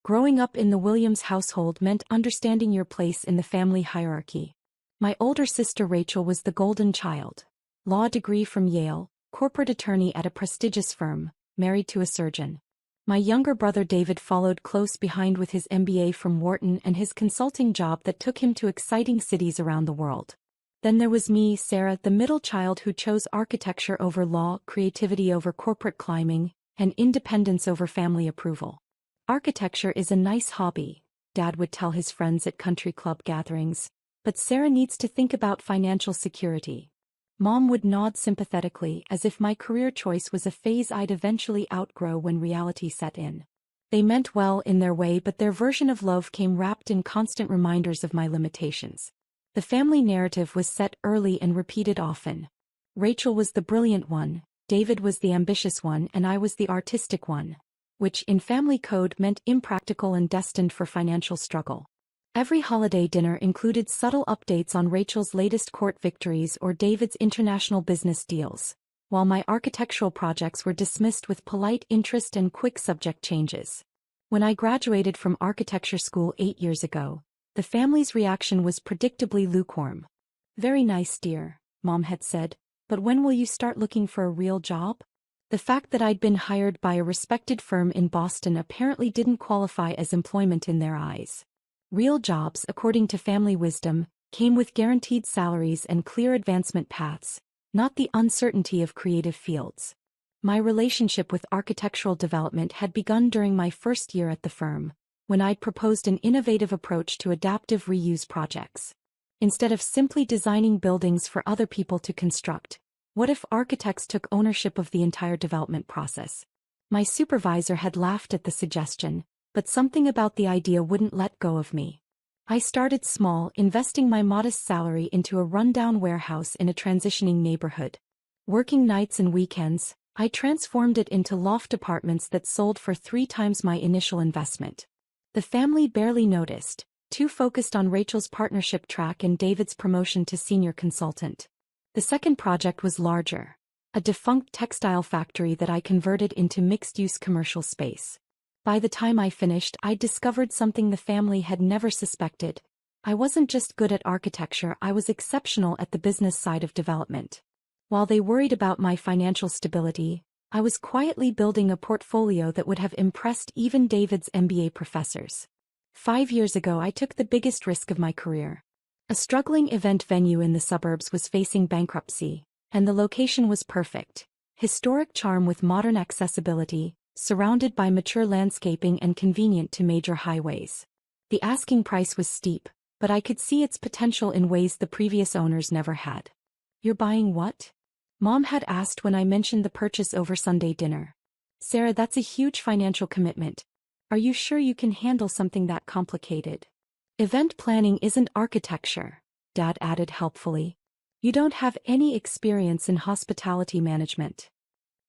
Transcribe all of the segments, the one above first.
Growing up in the Williams household meant understanding your place in the family hierarchy. My older sister Rachel was the golden child. Law degree from Yale, corporate attorney at a prestigious firm, married to a surgeon. My younger brother David followed close behind with his MBA from Wharton and his consulting job that took him to exciting cities around the world. Then there was me, Sarah, the middle child who chose architecture over law, creativity over corporate climbing, and independence over family approval. Architecture is a nice hobby, Dad would tell his friends at country club gatherings, but Sarah needs to think about financial security. Mom would nod sympathetically as if my career choice was a phase I'd eventually outgrow when reality set in. They meant well in their way, but their version of love came wrapped in constant reminders of my limitations. The family narrative was set early and repeated often. Rachel was the brilliant one, David was the ambitious one, and I was the artistic one, which in family code meant impractical and destined for financial struggle. Every holiday dinner included subtle updates on Rachel's latest court victories or David's international business deals, while my architectural projects were dismissed with polite interest and quick subject changes. When I graduated from architecture school 8 years ago, the family's reaction was predictably lukewarm. "Very nice, dear," Mom had said, "but when will you start looking for a real job?" The fact that I'd been hired by a respected firm in Boston apparently didn't qualify as employment in their eyes. Real jobs, according to family wisdom, came with guaranteed salaries and clear advancement paths, not the uncertainty of creative fields. My relationship with architectural development had begun during my first year at the firm, when I'd proposed an innovative approach to adaptive reuse projects. Instead of simply designing buildings for other people to construct, what if architects took ownership of the entire development process? My supervisor had laughed at the suggestion, but something about the idea wouldn't let go of me. I started small, investing my modest salary into a rundown warehouse in a transitioning neighborhood. Working nights and weekends, I transformed it into loft apartments that sold for 3 times my initial investment. The family barely noticed, too focused on Rachel's partnership track and David's promotion to senior consultant. The second project was larger, a defunct textile factory that I converted into mixed-use commercial space. By the time I finished, I discovered something the family had never suspected. I wasn't just good at architecture, I was exceptional at the business side of development. While they worried about my financial stability, I was quietly building a portfolio that would have impressed even David's MBA professors. 5 years ago, I took the biggest risk of my career. A struggling event venue in the suburbs was facing bankruptcy, and the location was perfect. Historic charm with modern accessibility, surrounded by mature landscaping and convenient to major highways. The asking price was steep, but I could see its potential in ways the previous owners never had. "You're buying what?" Mom had asked when I mentioned the purchase over Sunday dinner. "Sarah, that's a huge financial commitment. Are you sure you can handle something that complicated?" "Event planning isn't architecture," Dad added helpfully. "You don't have any experience in hospitality management."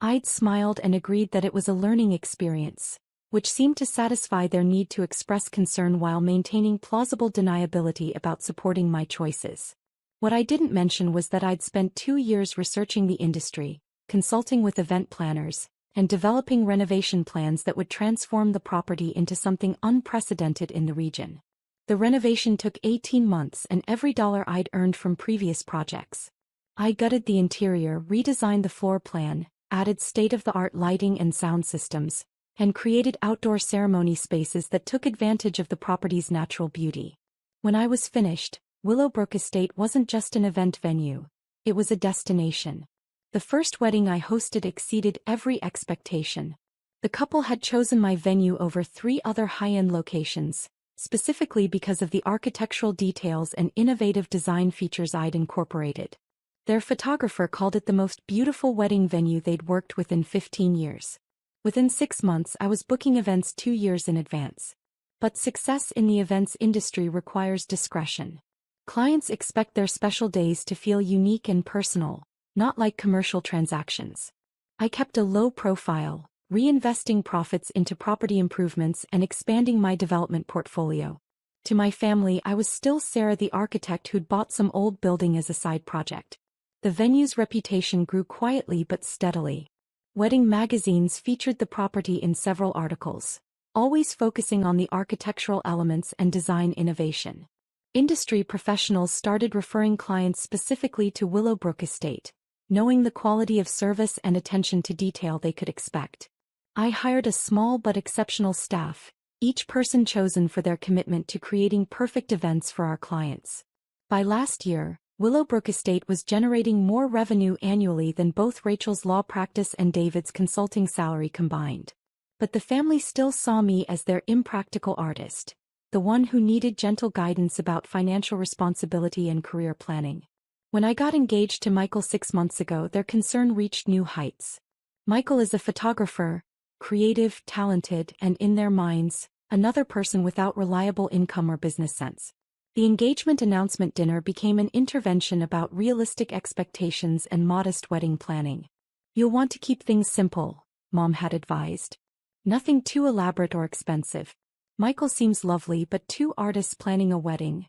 I'd smiled and agreed that it was a learning experience, which seemed to satisfy their need to express concern while maintaining plausible deniability about supporting my choices. What I didn't mention was that I'd spent 2 years researching the industry, consulting with event planners, and developing renovation plans that would transform the property into something unprecedented in the region. The renovation took 18 months and every dollar I'd earned from previous projects. I gutted the interior, redesigned the floor plan, added state-of-the-art lighting and sound systems, and created outdoor ceremony spaces that took advantage of the property's natural beauty. When I was finished, Willowbrook Estate wasn't just an event venue, it was a destination. The first wedding I hosted exceeded every expectation. The couple had chosen my venue over 3 other high-end locations, specifically because of the architectural details and innovative design features I'd incorporated. Their photographer called it the most beautiful wedding venue they'd worked with in 15 years. Within 6 months, I was booking events 2 years in advance. But success in the events industry requires discretion. Clients expect their special days to feel unique and personal, not like commercial transactions. I kept a low profile, reinvesting profits into property improvements and expanding my development portfolio. To my family, I was still Sarah the architect who'd bought some old building as a side project. The venue's reputation grew quietly but steadily. Wedding magazines featured the property in several articles, always focusing on the architectural elements and design innovation. Industry professionals started referring clients specifically to Willowbrook Estate, knowing the quality of service and attention to detail they could expect. I hired a small but exceptional staff, each person chosen for their commitment to creating perfect events for our clients. By last year, Willowbrook Estate was generating more revenue annually than both Rachel's law practice and David's consulting salary combined. But the family still saw me as their impractical artist, the one who needed gentle guidance about financial responsibility and career planning. When I got engaged to Michael 6 months ago, their concern reached new heights. Michael is a photographer, creative, talented, and in their minds, another person without reliable income or business sense. The engagement announcement dinner became an intervention about realistic expectations and modest wedding planning. "You'll want to keep things simple," Mom had advised. "Nothing too elaborate or expensive. Michael seems lovely, but two artists planning a wedding."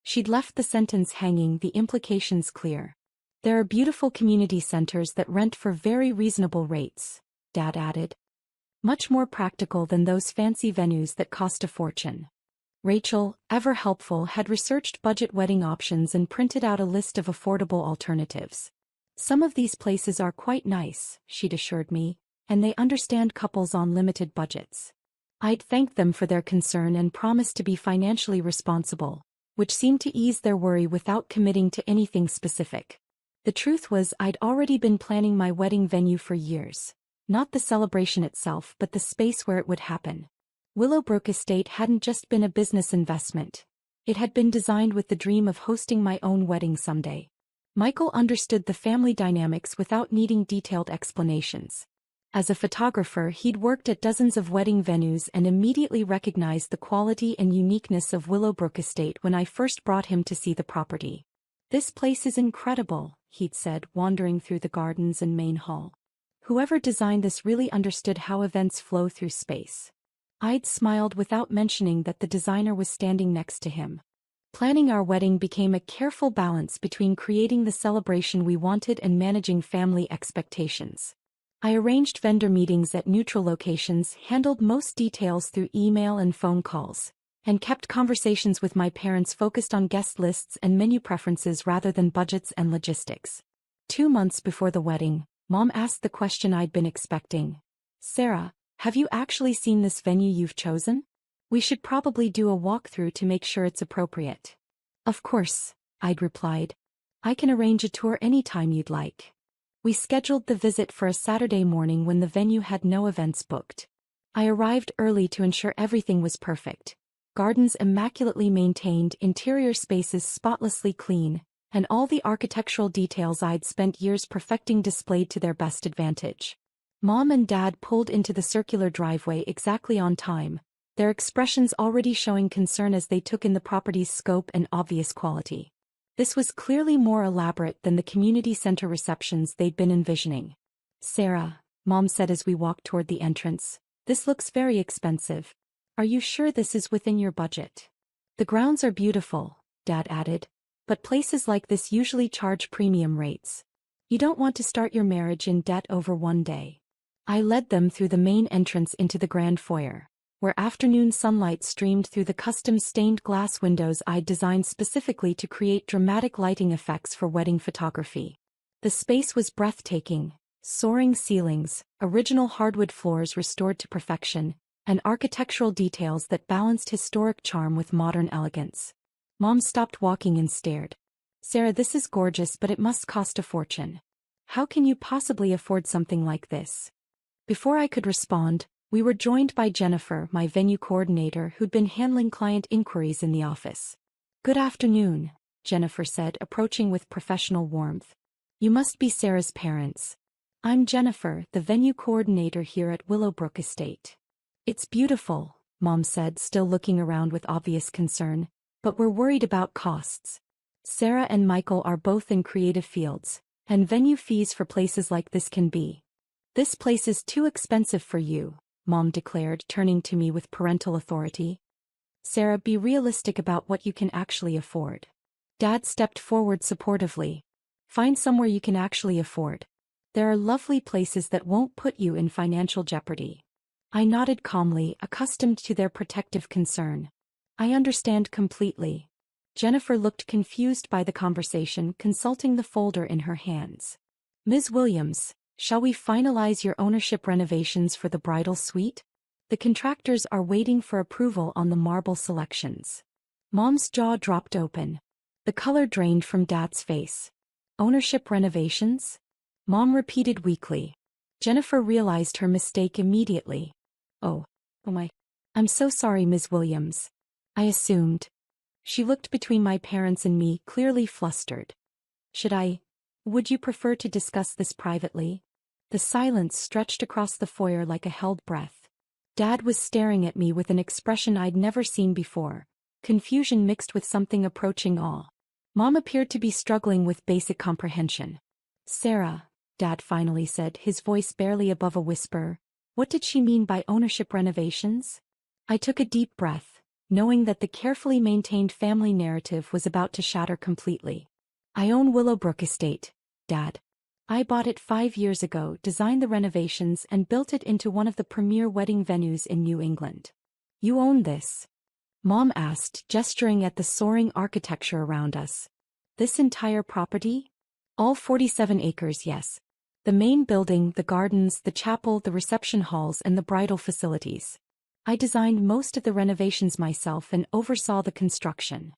She'd left the sentence hanging, the implications clear. "There are beautiful community centers that rent for very reasonable rates," Dad added. "Much more practical than those fancy venues that cost a fortune." Rachel, ever helpful, had researched budget wedding options and printed out a list of affordable alternatives. "Some of these places are quite nice," she'd assured me, "and they understand couples on limited budgets." I'd thanked them for their concern and promised to be financially responsible, which seemed to ease their worry without committing to anything specific. The truth was, I'd already been planning my wedding venue for years. Not the celebration itself, but the space where it would happen. Willowbrook Estate hadn't just been a business investment. It had been designed with the dream of hosting my own wedding someday. Michael understood the family dynamics without needing detailed explanations. As a photographer, he'd worked at dozens of wedding venues and immediately recognized the quality and uniqueness of Willowbrook Estate when I first brought him to see the property. "This place is incredible," he'd said, wandering through the gardens and main hall. "Whoever designed this really understood how events flow through space." I'd smiled without mentioning that the designer was standing next to him. Planning our wedding became a careful balance between creating the celebration we wanted and managing family expectations. I arranged vendor meetings at neutral locations, handled most details through email and phone calls, and kept conversations with my parents focused on guest lists and menu preferences rather than budgets and logistics. 2 months before the wedding, Mom asked the question I'd been expecting. "Sarah, have you actually seen this venue you've chosen? We should probably do a walkthrough to make sure it's appropriate." "Of course," I'd replied. "I can arrange a tour anytime you'd like." We scheduled the visit for a Saturday morning when the venue had no events booked. I arrived early to ensure everything was perfect. Gardens immaculately maintained, interior spaces spotlessly clean, and all the architectural details I'd spent years perfecting displayed to their best advantage. Mom and Dad pulled into the circular driveway exactly on time, their expressions already showing concern as they took in the property's scope and obvious quality. This was clearly more elaborate than the community center receptions they'd been envisioning. "Sarah," Mom said as we walked toward the entrance, "this looks very expensive. Are you sure this is within your budget?" "The grounds are beautiful," Dad added, "but places like this usually charge premium rates. You don't want to start your marriage in debt over one day." I led them through the main entrance into the grand foyer, where afternoon sunlight streamed through the custom stained glass windows I'd designed specifically to create dramatic lighting effects for wedding photography. The space was breathtaking: soaring ceilings, original hardwood floors restored to perfection, and architectural details that balanced historic charm with modern elegance. Mom stopped walking and stared. "Sarah, this is gorgeous, but it must cost a fortune. How can you possibly afford something like this?" Before I could respond, we were joined by Jennifer, my venue coordinator, who'd been handling client inquiries in the office. "Good afternoon," Jennifer said, approaching with professional warmth. "You must be Sarah's parents. I'm Jennifer, the venue coordinator here at Willowbrook Estate." "It's beautiful," Mom said, still looking around with obvious concern, "but we're worried about costs. Sarah and Michael are both in creative fields, and venue fees for places like this can be." "This place is too expensive for you," Mom declared, turning to me with parental authority. "Sarah, be realistic about what you can actually afford." Dad stepped forward supportively. "Find somewhere you can actually afford. There are lovely places that won't put you in financial jeopardy." I nodded calmly, accustomed to their protective concern. I understand completely. Jennifer looked confused by the conversation, consulting the folder in her hands. Ms. Williams, shall we finalize your ownership renovations for the bridal suite? The contractors are waiting for approval on the marble selections. Mom's jaw dropped open. The color drained from Dad's face. Ownership renovations? Mom repeated weakly. Jennifer realized her mistake immediately. Oh my. I'm so sorry, Ms. Williams. I assumed. She looked between my parents and me, clearly flustered. Would you prefer to discuss this privately? The silence stretched across the foyer like a held breath. Dad was staring at me with an expression I'd never seen before, confusion mixed with something approaching awe. Mom appeared to be struggling with basic comprehension. Sarah, Dad finally said, his voice barely above a whisper, what did she mean by ownership renovations? I took a deep breath, knowing that the carefully maintained family narrative was about to shatter completely. I own Willowbrook Estate, Dad. I bought it 5 years ago, designed the renovations and built it into one of the premier wedding venues in New England. You own this? Mom asked, gesturing at the soaring architecture around us. This entire property? All 47 acres, yes. The main building, the gardens, the chapel, the reception halls, and the bridal facilities. I designed most of the renovations myself and oversaw the construction.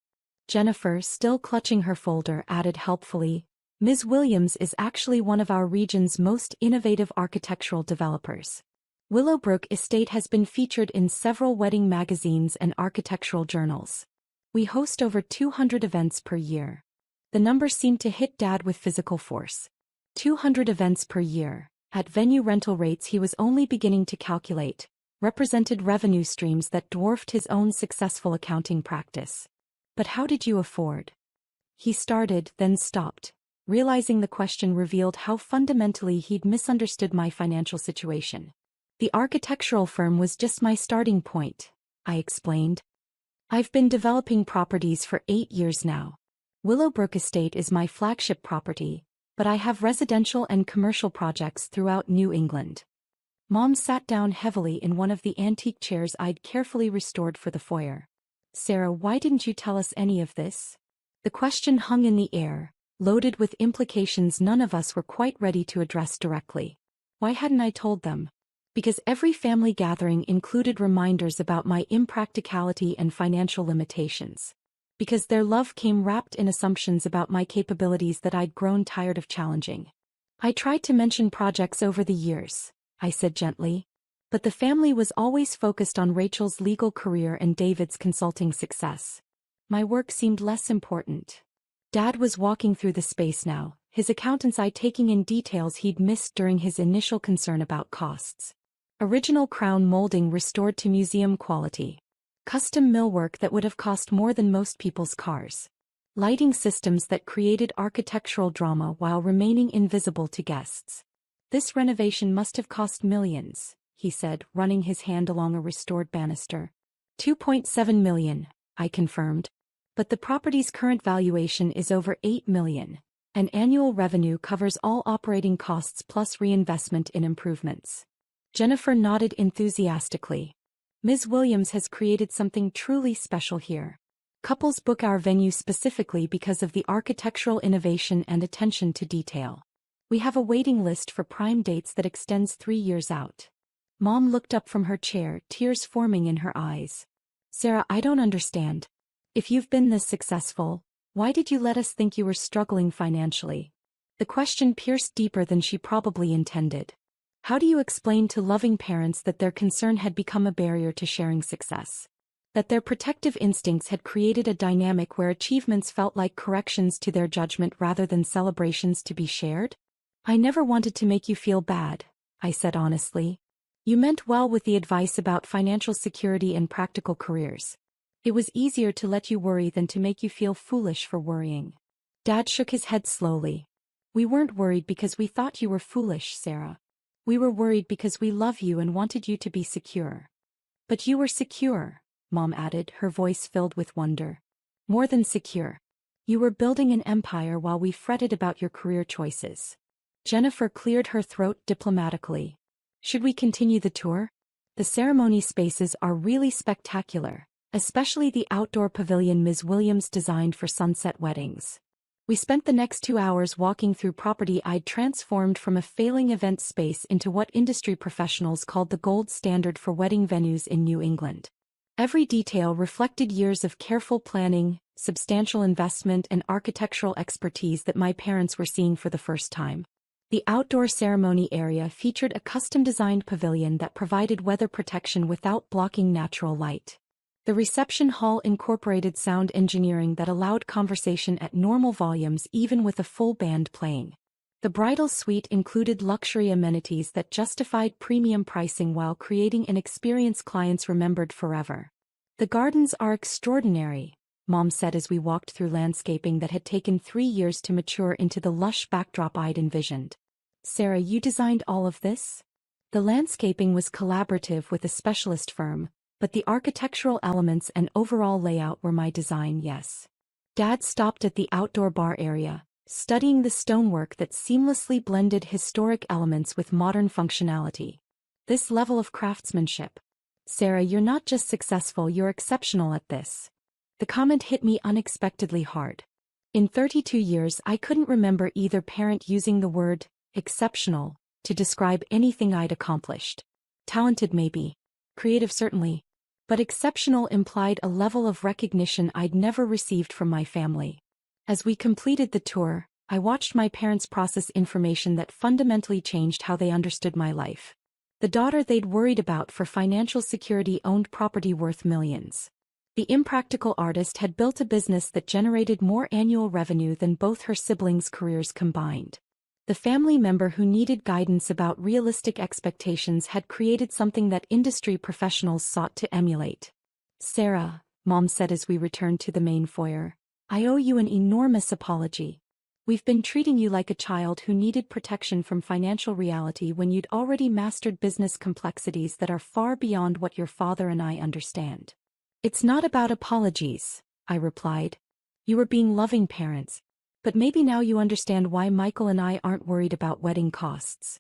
Jennifer, still clutching her folder, added helpfully, Ms. Williams is actually one of our region's most innovative architectural developers. Willowbrook Estate has been featured in several wedding magazines and architectural journals. We host over 200 events per year. The number seemed to hit Dad with physical force. 200 events per year, at venue rental rates he was only beginning to calculate, represented revenue streams that dwarfed his own successful accounting practice. But how did you afford? He started, then stopped. Realizing the question revealed how fundamentally he'd misunderstood my financial situation. The architectural firm was just my starting point, I explained. I've been developing properties for 8 years now. Willowbrook Estate is my flagship property, but I have residential and commercial projects throughout New England. Mom sat down heavily in one of the antique chairs I'd carefully restored for the foyer. Sarah, why didn't you tell us any of this? The question hung in the air, loaded with implications none of us were quite ready to address directly. Why hadn't I told them? Because every family gathering included reminders about my impracticality and financial limitations. Because their love came wrapped in assumptions about my capabilities that I'd grown tired of challenging. I tried to mention projects over the years, I said gently. But the family was always focused on Rachel's legal career and David's consulting success. My work seemed less important. Dad was walking through the space now, his accountant's eye taking in details he'd missed during his initial concern about costs. Original crown molding restored to museum quality. Custom millwork that would have cost more than most people's cars. Lighting systems that created architectural drama while remaining invisible to guests. This renovation must have cost millions, he said, running his hand along a restored banister. 2.7 million, I confirmed. But the property's current valuation is over 8 million, and annual revenue covers all operating costs plus reinvestment in improvements. Jennifer nodded enthusiastically. Ms. Williams has created something truly special here. Couples book our venue specifically because of the architectural innovation and attention to detail. We have a waiting list for prime dates that extends 3 years out. Mom looked up from her chair, tears forming in her eyes. Sarah, I don't understand. If you've been this successful, why did you let us think you were struggling financially? The question pierced deeper than she probably intended. How do you explain to loving parents that their concern had become a barrier to sharing success? That their protective instincts had created a dynamic where achievements felt like corrections to their judgment rather than celebrations to be shared? I never wanted to make you feel bad, I said honestly. You meant well with the advice about financial security and practical careers. It was easier to let you worry than to make you feel foolish for worrying. Dad shook his head slowly. We weren't worried because we thought you were foolish, Sarah. We were worried because we love you and wanted you to be secure. But you were secure, Mom added, her voice filled with wonder. More than secure. You were building an empire while we fretted about your career choices. Jennifer cleared her throat diplomatically. Should we continue the tour? The ceremony spaces are really spectacular, especially the outdoor pavilion Ms. Williams designed for sunset weddings. We spent the next 2 hours walking through property I'd transformed from a failing event space into what industry professionals called the gold standard for wedding venues in New England. Every detail reflected years of careful planning, substantial investment, and architectural expertise that my parents were seeing for the first time. The outdoor ceremony area featured a custom-designed pavilion that provided weather protection without blocking natural light. The reception hall incorporated sound engineering that allowed conversation at normal volumes even with a full band playing. The bridal suite included luxury amenities that justified premium pricing while creating an experience clients remembered forever. "The gardens are extraordinary," Mom said as we walked through landscaping that had taken 3 years to mature into the lush backdrop I'd envisioned. "Sarah, you designed all of this?" The landscaping was collaborative with a specialist firm, but the architectural elements and overall layout were my design, yes. Dad stopped at the outdoor bar area, studying the stonework that seamlessly blended historic elements with modern functionality. "This level of craftsmanship. Sarah, you're not just successful, you're exceptional at this." The comment hit me unexpectedly hard. In 32 years, I couldn't remember either parent using the word exceptional to describe anything I'd accomplished. Talented maybe. Creative certainly. But exceptional implied a level of recognition I'd never received from my family. As we completed the tour, I watched my parents process information that fundamentally changed how they understood my life. The daughter they'd worried about for financial security owned property worth millions. The impractical artist had built a business that generated more annual revenue than both her siblings' careers combined. The family member who needed guidance about realistic expectations had created something that industry professionals sought to emulate. "Sarah," Mom said as we returned to the main foyer, "I owe you an enormous apology. We've been treating you like a child who needed protection from financial reality when you'd already mastered business complexities that are far beyond what your father and I understand." "It's not about apologies," I replied. "You were being loving parents. But maybe now you understand why Michael and I aren't worried about wedding costs."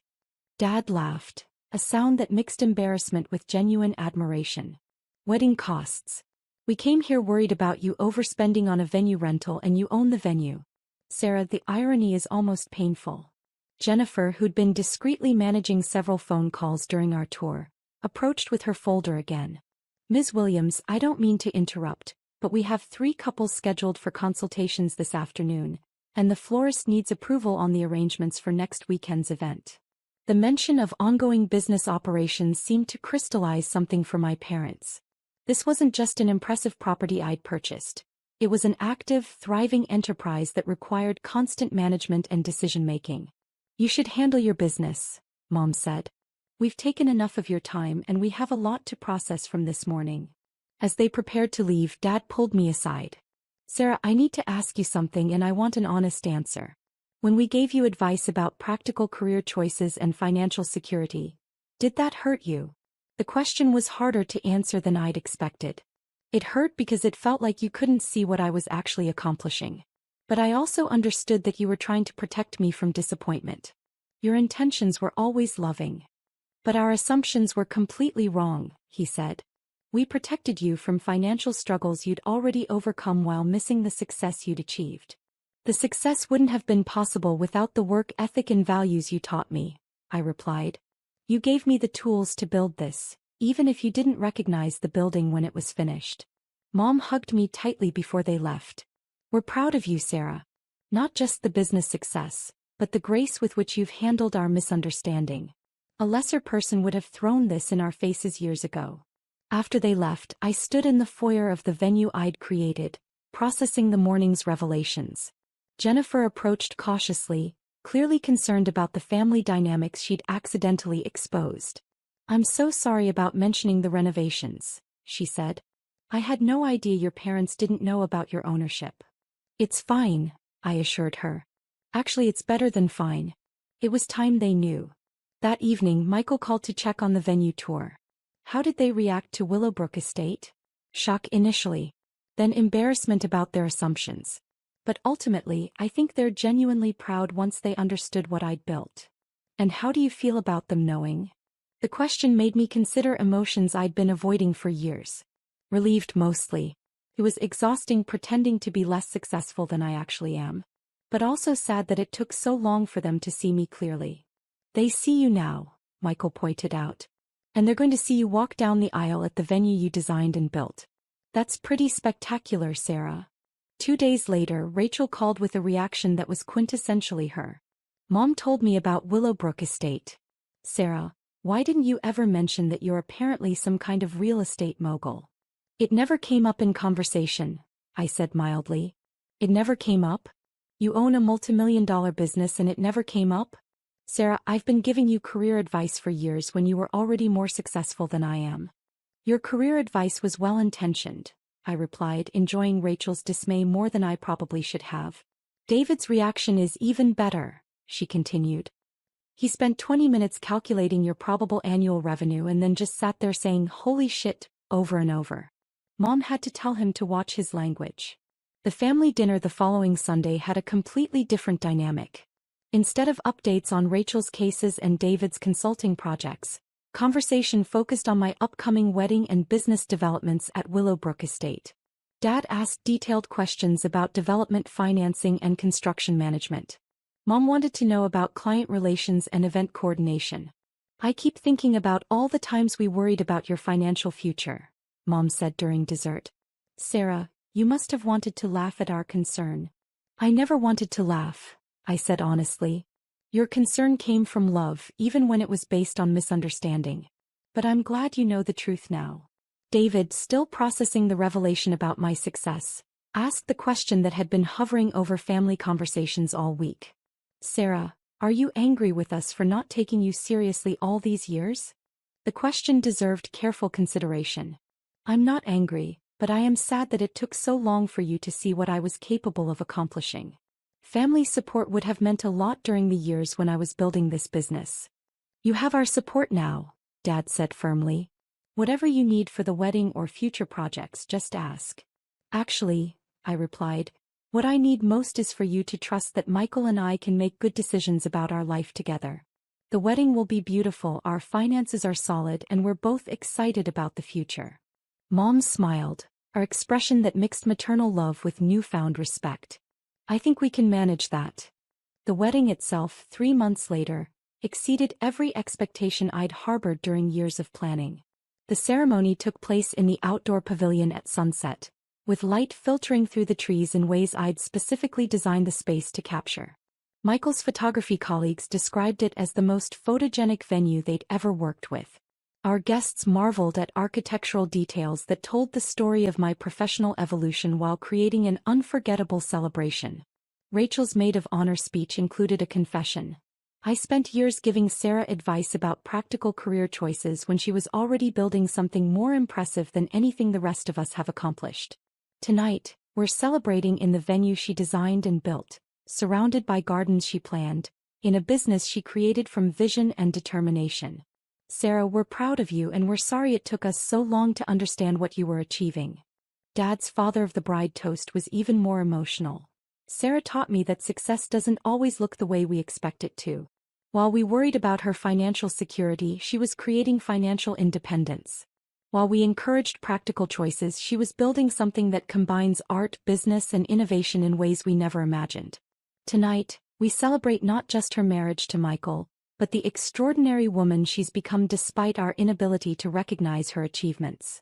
Dad laughed, a sound that mixed embarrassment with genuine admiration. "Wedding costs. We came here worried about you overspending on a venue rental and you own the venue." Sarah, the irony is almost painful. Jennifer, who'd been discreetly managing several phone calls during our tour, approached with her folder again. "Ms. Williams, I don't mean to interrupt, but we have 3 couples scheduled for consultations this afternoon, and the florist needs approval on the arrangements for next weekend's event." The mention of ongoing business operations seemed to crystallize something for my parents. This wasn't just an impressive property I'd purchased. It was an active, thriving enterprise that required constant management and decision-making. "You should handle your business," Mom said. "We've taken enough of your time and we have a lot to process from this morning." As they prepared to leave, Dad pulled me aside. "Sarah, I need to ask you something and I want an honest answer. When we gave you advice about practical career choices and financial security, did that hurt you?" The question was harder to answer than I'd expected. It hurt because it felt like you couldn't see what I was actually accomplishing. But I also understood that you were trying to protect me from disappointment. "Your intentions were always loving. But our assumptions were completely wrong," he said. "We protected you from financial struggles you'd already overcome while missing the success you'd achieved. The success wouldn't have been possible without the work ethic and values you taught me," I replied. "You gave me the tools to build this, even if you didn't recognize the building when it was finished." Mom hugged me tightly before they left. "We're proud of you, Sarah. Not just the business success, but the grace with which you've handled our misunderstanding. A lesser person would have thrown this in our faces years ago." After they left, I stood in the foyer of the venue I'd created, processing the morning's revelations. Jennifer approached cautiously, clearly concerned about the family dynamics she'd accidentally exposed. "I'm so sorry about mentioning the renovations," she said. "I had no idea your parents didn't know about your ownership." "It's fine," I assured her. "Actually, it's better than fine. It was time they knew." That evening, Michael called to check on the venue tour. How did they react to Willowbrook Estate? Shock initially, then embarrassment about their assumptions. But ultimately, I think they're genuinely proud once they understood what I'd built. "And how do you feel about them knowing?" The question made me consider emotions I'd been avoiding for years. Relieved mostly. It was exhausting pretending to be less successful than I actually am. But also sad that it took so long for them to see me clearly. They see you now, Michael pointed out. And they're going to see you walk down the aisle at the venue you designed and built. That's pretty spectacular, Sarah. 2 days later, Rachel called with a reaction that was quintessentially her. Mom told me about Willowbrook Estate. Sarah, why didn't you ever mention that you're apparently some kind of real estate mogul? It never came up in conversation, I said mildly. It never came up? You own a multimillion-dollar business and it never came up? Sarah, I've been giving you career advice for years when you were already more successful than I am. Your career advice was well-intentioned, I replied, enjoying Rachel's dismay more than I probably should have. David's reaction is even better, she continued. He spent 20 minutes calculating your probable annual revenue and then just sat there saying "holy shit" over and over. Mom had to tell him to watch his language. The family dinner the following Sunday had a completely different dynamic. Instead of updates on Rachel's cases and David's consulting projects, conversation focused on my upcoming wedding and business developments at Willowbrook Estate. Dad asked detailed questions about development financing and construction management. Mom wanted to know about client relations and event coordination. I keep thinking about all the times we worried about your financial future, Mom said during dessert. Sarah, you must have wanted to laugh at our concern. I never wanted to laugh, I said honestly. Your concern came from love, even when it was based on misunderstanding. But I'm glad you know the truth now. David, still processing the revelation about my success, asked the question that had been hovering over family conversations all week. Sarah, are you angry with us for not taking you seriously all these years? The question deserved careful consideration. I'm not angry, but I am sad that it took so long for you to see what I was capable of accomplishing. Family support would have meant a lot during the years when I was building this business. You have our support now, Dad said firmly. Whatever you need for the wedding or future projects, just ask. Actually, I replied, what I need most is for you to trust that Michael and I can make good decisions about our life together. The wedding will be beautiful, our finances are solid, and we're both excited about the future. Mom smiled, our expression that mixed maternal love with newfound respect. I think we can manage that. The wedding itself, 3 months later, exceeded every expectation I'd harbored during years of planning. The ceremony took place in the outdoor pavilion at sunset, with light filtering through the trees in ways I'd specifically designed the space to capture. Michael's photography colleagues described it as the most photogenic venue they'd ever worked with. Our guests marveled at architectural details that told the story of my professional evolution while creating an unforgettable celebration. Rachel's maid of honor speech included a confession. I spent years giving Sarah advice about practical career choices when she was already building something more impressive than anything the rest of us have accomplished. Tonight, we're celebrating in the venue she designed and built, surrounded by gardens she planned, in a business she created from vision and determination. Sarah, we're proud of you and we're sorry it took us so long to understand what you were achieving. Dad's father of the bride toast was even more emotional. Sarah taught me that success doesn't always look the way we expect it to. While we worried about her financial security, she was creating financial independence. While we encouraged practical choices, she was building something that combines art, business, and innovation in ways we never imagined. Tonight, we celebrate not just her marriage to Michael, but the extraordinary woman she's become despite our inability to recognize her achievements.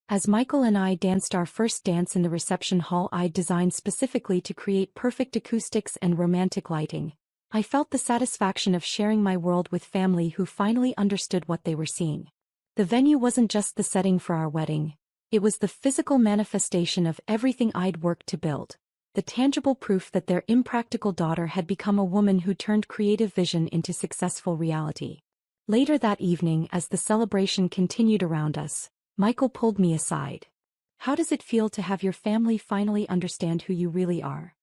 As Michael and I danced our first dance in the reception hall I'd designed specifically to create perfect acoustics and romantic lighting, I felt the satisfaction of sharing my world with family who finally understood what they were seeing. The venue wasn't just the setting for our wedding, it was the physical manifestation of everything I'd worked to build, the tangible proof that their impractical daughter had become a woman who turned creative vision into successful reality. Later that evening, as the celebration continued around us, Michael pulled me aside. How does it feel to have your family finally understand who you really are?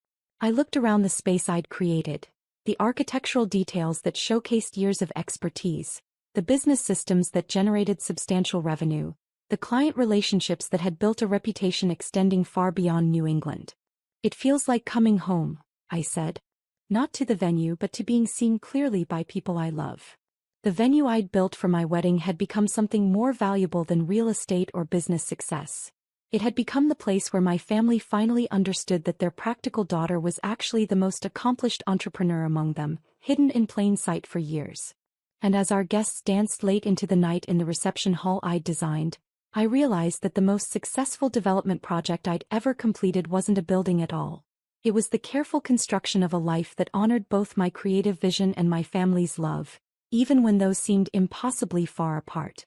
I looked around the space I'd created, the architectural details that showcased years of expertise, the business systems that generated substantial revenue, the client relationships that had built a reputation extending far beyond New England. It feels like coming home, I said. Not to the venue but to being seen clearly by people I love. The venue I'd built for my wedding had become something more valuable than real estate or business success. It had become the place where my family finally understood that their practical daughter was actually the most accomplished entrepreneur among them, hidden in plain sight for years. And as our guests danced late into the night in the reception hall I'd designed, I realized that the most successful development project I'd ever completed wasn't a building at all. It was the careful construction of a life that honored both my creative vision and my family's love, even when those seemed impossibly far apart.